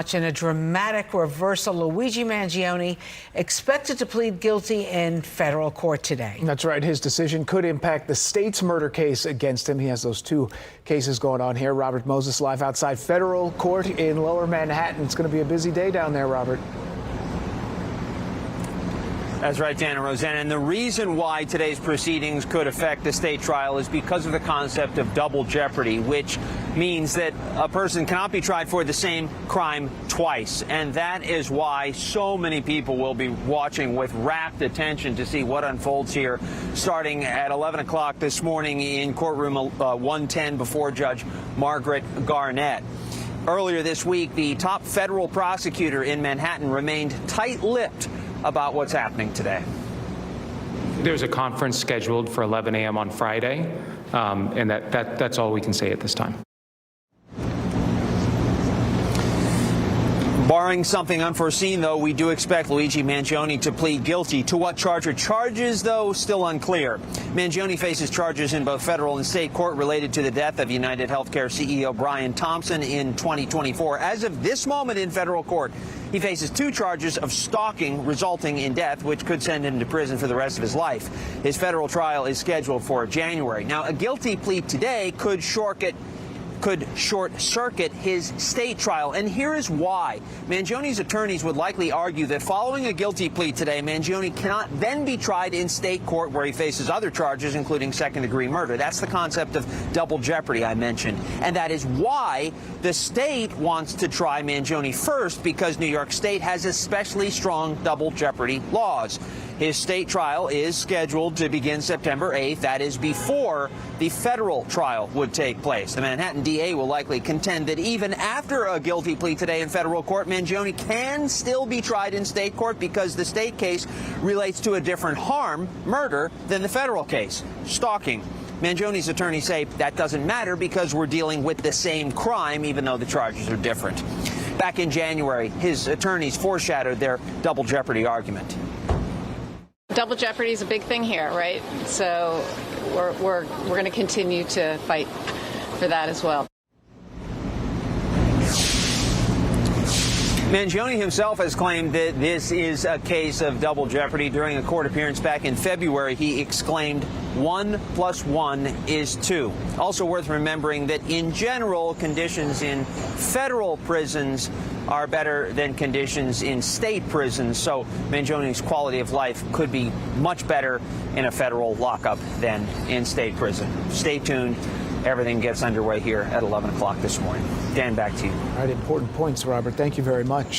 In a dramatic reversal, Luigi Mangione expected to plead guilty in federal court today. That's right. His decision could impact the state's murder case against him. He has those two cases going on here. Robert Moses live outside federal court in Lower Manhattan. It's going to be a busy day down there, Robert. That's right, Dan and Rosanna. And the reason why today's proceedings could affect the state trial is because of the concept of double jeopardy, which means that a person cannot be tried for the same crime twice. And that is why so many people will be watching with rapt attention to see what unfolds here, starting at 11 o'clock this morning in courtroom 110 before Judge Margaret Garnett. Earlier this week, the top federal prosecutor in Manhattan remained tight-lipped about what's happening today. There's a conference scheduled for 11 a.m. on Friday, and that's all we can say at this time. Barring something unforeseen, though, we do expect Luigi Mangione to plead guilty. To what charges, though, still unclear. Mangione faces charges in both federal and state court related to the death of United Healthcare CEO Brian Thompson in 2024. As of this moment in federal court, he faces two charges of stalking resulting in death, which could send him to prison for the rest of his life. His federal trial is scheduled for January. Now, a guilty plea today could short-circuit his state trial, and here is why. Mangione's attorneys would likely argue that following a guilty plea today, Mangione cannot then be tried in state court where he faces other charges, including second-degree murder. That's the concept of double jeopardy I mentioned, and that is why the state wants to try Mangione first, because New York State has especially strong double jeopardy laws. His state trial is scheduled to begin September 8th. That is before the federal trial would take place. The Manhattan DA will likely contend that even after a guilty plea today in federal court, Mangione can still be tried in state court because the state case relates to a different harm, murder, than the federal case, stalking. Mangione's attorneys say that doesn't matter because we're dealing with the same crime, even though the charges are different. Back in January, his attorneys foreshadowed their double jeopardy argument. Double jeopardy is a big thing here, right? So we're going to continue to fight for that as well. Mangione himself has claimed that this is a case of double jeopardy. During a court appearance back in February, he exclaimed, 1 + 1 is 2. Also worth remembering that in general, conditions in federal prisons are better than conditions in state prisons. So Mangione's quality of life could be much better in a federal lockup than in state prison. Stay tuned. Everything gets underway here at 11 o'clock this morning. Dan, back to you. All right, important points, Robert. Thank you very much.